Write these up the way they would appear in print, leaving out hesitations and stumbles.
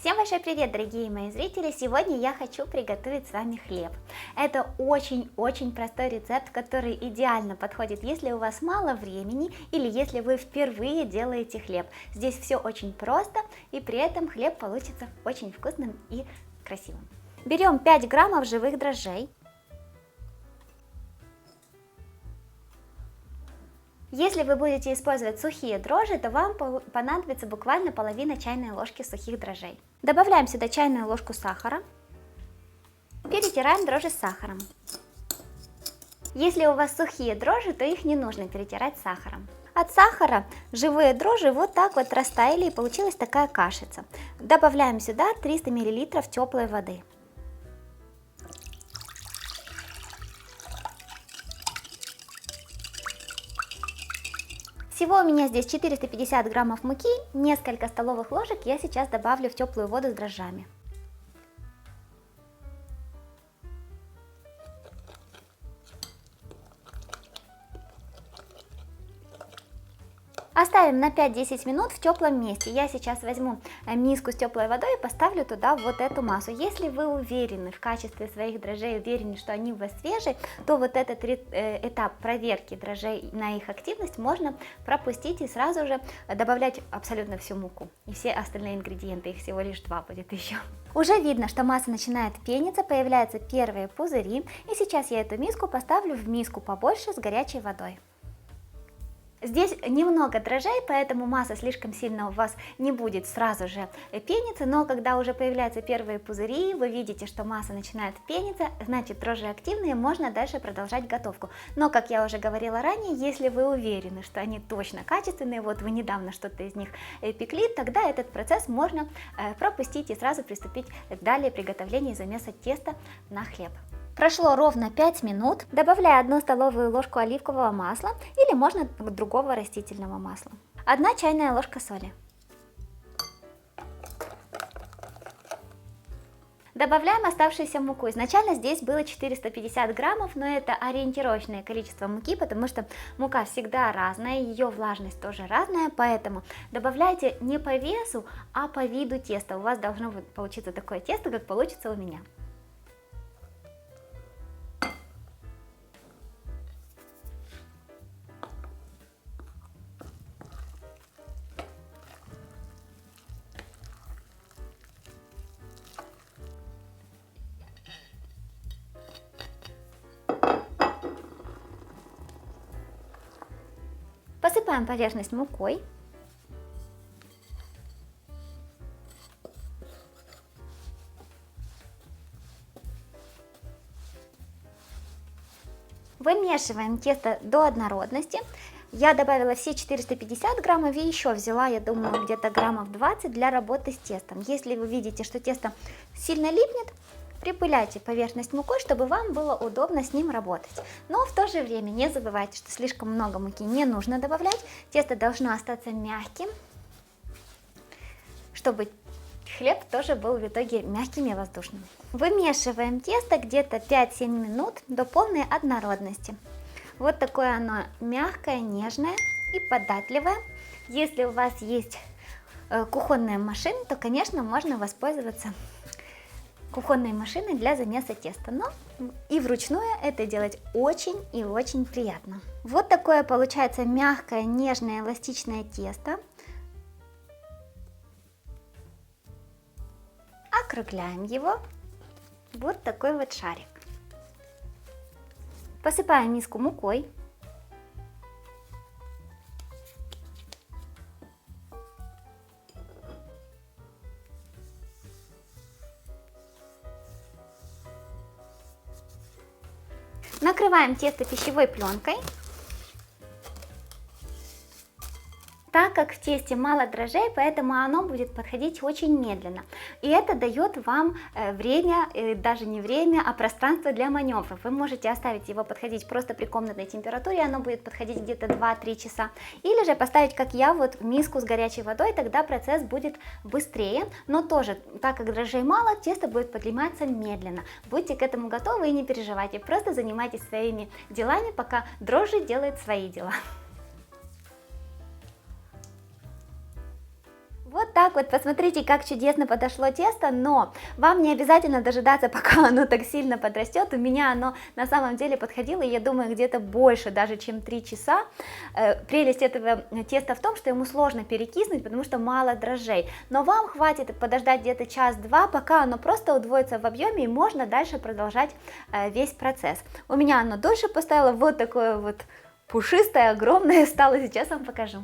Всем большой привет, дорогие мои зрители! Сегодня я хочу приготовить с вами хлеб. Это очень-очень простой рецепт, который идеально подходит, если у вас мало времени или если вы впервые делаете хлеб. Здесь все очень просто, и при этом хлеб получится очень вкусным и красивым. Берем 5 граммов живых дрожжей. Если вы будете использовать сухие дрожжи, то вам понадобится буквально половина чайной ложки сухих дрожжей. Добавляем сюда чайную ложку сахара. Перетираем дрожжи с сахаром. Если у вас сухие дрожжи, то их не нужно перетирать с сахаром. От сахара живые дрожжи вот так вот растаяли, и получилась такая кашица. Добавляем сюда 300 мл теплой воды. Всего у меня здесь 450 граммов муки, несколько столовых ложек я сейчас добавлю в теплую воду с дрожжами. Оставим на 5-10 минут в теплом месте. Я сейчас возьму миску с теплой водой и поставлю туда вот эту массу. Если вы уверены в качестве своих дрожжей, уверены, что они у вас свежие, то вот этот этап проверки дрожжей на их активность можно пропустить и сразу же добавлять абсолютно всю муку. И все остальные ингредиенты, их всего лишь 2 будет еще. Уже видно, что масса начинает пениться, появляются первые пузыри. И сейчас я эту миску поставлю в миску побольше с горячей водой. Здесь немного дрожжей, поэтому масса слишком сильно у вас не будет сразу же пениться, но когда уже появляются первые пузыри, вы видите, что масса начинает пениться, значит дрожжи активные, можно дальше продолжать готовку. Но, как я уже говорила ранее, если вы уверены, что они точно качественные, вот вы недавно что-то из них пекли, тогда этот процесс можно пропустить и сразу приступить к далее приготовлению замеса теста на хлеб. Прошло ровно 5 минут, добавляю 1 столовую ложку оливкового масла или можно другого растительного масла. 1 чайная ложка соли. Добавляем оставшуюся муку. Изначально здесь было 450 граммов, но это ориентировочное количество муки, потому что мука всегда разная, ее влажность тоже разная, поэтому добавляйте не по весу, а по виду теста. У вас должно получиться такое тесто, как получится у меня. Посыпаем поверхность мукой. Вымешиваем тесто до однородности. Я добавила все 450 граммов и еще взяла, я думаю, где-то граммов 20 для работы с тестом. Если вы видите, что тесто сильно липнет, припыляйте поверхность мукой, чтобы вам было удобно с ним работать. Но в то же время не забывайте, что слишком много муки не нужно добавлять. Тесто должно остаться мягким, чтобы хлеб тоже был в итоге мягким и воздушным. Вымешиваем тесто где-то 5-7 минут до полной однородности. Вот такое оно мягкое, нежное и податливое. Если у вас есть кухонная машина, то, конечно, можно воспользоваться кухонной машиной для замеса теста, но и вручную это делать очень и очень приятно. Вот такое получается мягкое, нежное, эластичное тесто. Округляем его. Вот такой вот шарик. Посыпаем миску мукой. Накрываем тесто пищевой пленкой. Так как в тесте мало дрожжей, поэтому оно будет подходить очень медленно. И это дает вам время, даже не время, а пространство для маневров. Вы можете оставить его подходить просто при комнатной температуре, оно будет подходить где-то 2-3 часа. Или же поставить, как я, вот миску с горячей водой, тогда процесс будет быстрее. Но тоже, так как дрожжей мало, тесто будет подниматься медленно. Будьте к этому готовы и не переживайте, просто занимайтесь своими делами, пока дрожжи делают свои дела. Вот Вот так вот, посмотрите, как чудесно подошло тесто, но вам не обязательно дожидаться, пока оно так сильно подрастет. У меня оно на самом деле подходило, я думаю, где-то больше, даже чем 3 часа. Прелесть этого теста в том, что ему сложно перекиснуть, потому что мало дрожжей. Но вам хватит подождать где-то час-два, пока оно просто удвоится в объеме, и можно дальше продолжать весь процесс. У меня оно дольше постояло, вот такое вот пушистое, огромное стало, сейчас вам покажу.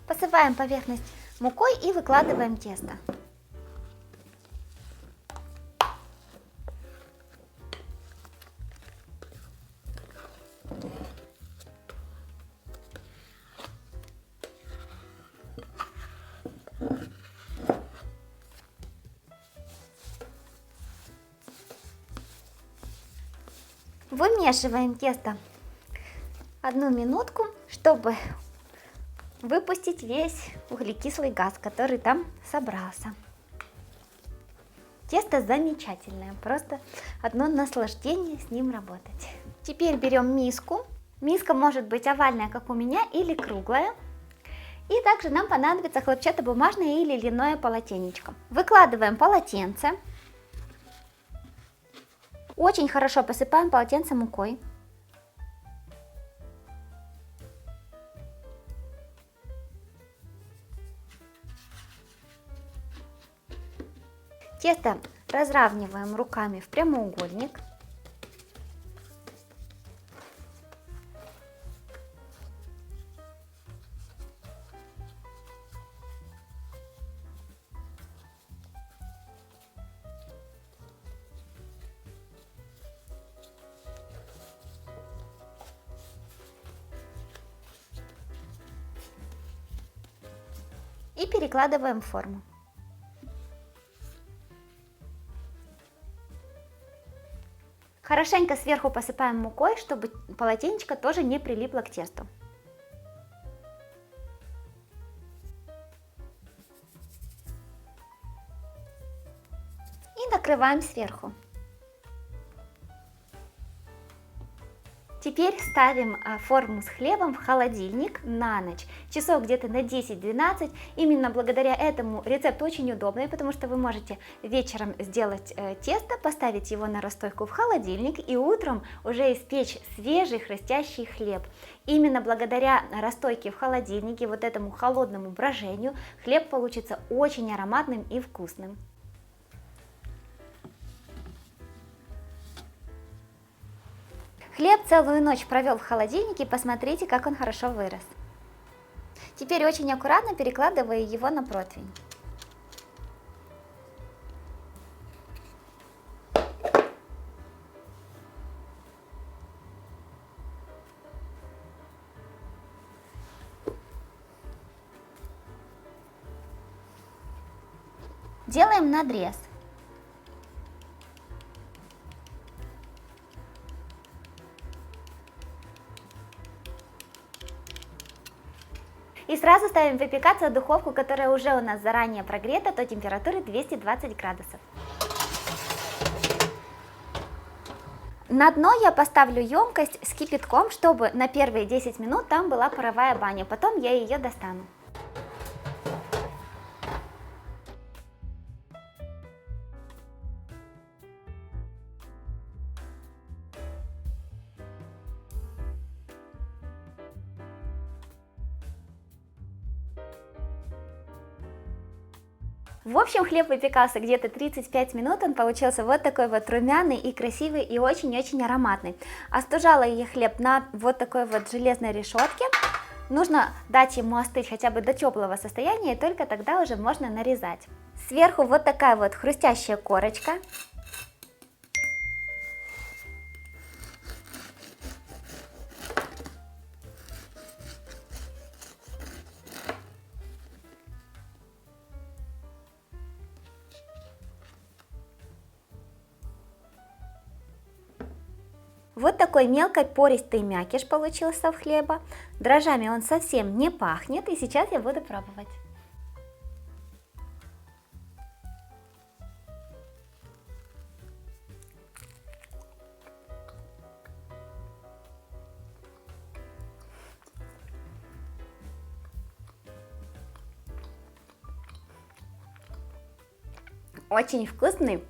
Посыпаем поверхность мукой и выкладываем тесто. Вымешиваем тесто 1 минутку, чтобы выпустить весь углекислый газ, который там собрался. Тесто замечательное, просто одно наслаждение с ним работать. Теперь берем миску. Миска может быть овальная, как у меня, или круглая. И также нам понадобится хлопчатобумажное или льняное полотенечко. Выкладываем полотенце. Очень хорошо посыпаем полотенце мукой. Тесто разравниваем руками в прямоугольник. И перекладываем в форму. Хорошенько сверху посыпаем мукой, чтобы полотенечко тоже не прилипло к тесту. И накрываем сверху. Теперь ставим форму с хлебом в холодильник на ночь, часов где-то на 10-12. Именно благодаря этому рецепт очень удобный, потому что вы можете вечером сделать тесто, поставить его на расстойку в холодильник и утром уже испечь свежий хрустящий хлеб. Именно благодаря расстойке в холодильнике, вот этому холодному брожению, хлеб получится очень ароматным и вкусным. Хлеб целую ночь провел в холодильнике, посмотрите, как он хорошо вырос. Теперь очень аккуратно перекладываю его на противень. Делаем надрез. И сразу ставим выпекаться в духовку, которая уже у нас заранее прогрета до температуры 220 градусов. На дно я поставлю емкость с кипятком, чтобы на первые 10 минут там была паровая баня, потом я ее достану. В общем, хлеб выпекался где-то 35 минут, он получился вот такой вот румяный и красивый, и очень-очень ароматный. Остужала я хлеб на вот такой вот железной решетке. Нужно дать ему остыть хотя бы до теплого состояния, и только тогда уже можно нарезать. Сверху вот такая вот хрустящая корочка. Вот такой мелкой пористый мякиш получился в хлеба. Дрожжами он совсем не пахнет, и сейчас я буду пробовать. Очень вкусный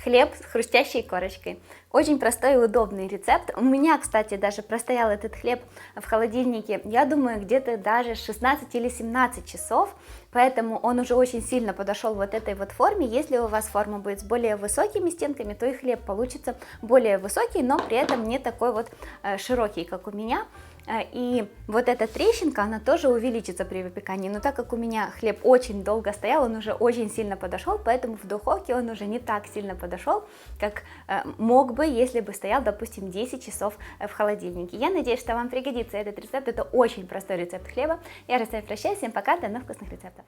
хлеб с хрустящей корочкой. Очень простой и удобный рецепт. У меня, кстати, даже простоял этот хлеб в холодильнике, я думаю, где-то даже 16 или 17 часов, поэтому он уже очень сильно подошел вот этой вот форме. Если у вас форма будет с более высокими стенками, то и хлеб получится более высокий, но при этом не такой вот широкий, как у меня. И вот эта трещинка, она тоже увеличится при выпекании, но так как у меня хлеб очень долго стоял, он уже очень сильно подошел, поэтому в духовке он уже не так сильно подошел, как мог бы, если бы стоял, допустим, 10 часов в холодильнике. Я надеюсь, что вам пригодится этот рецепт, это очень простой рецепт хлеба. Я же с вами прощаюсь, всем пока, до новых вкусных рецептов.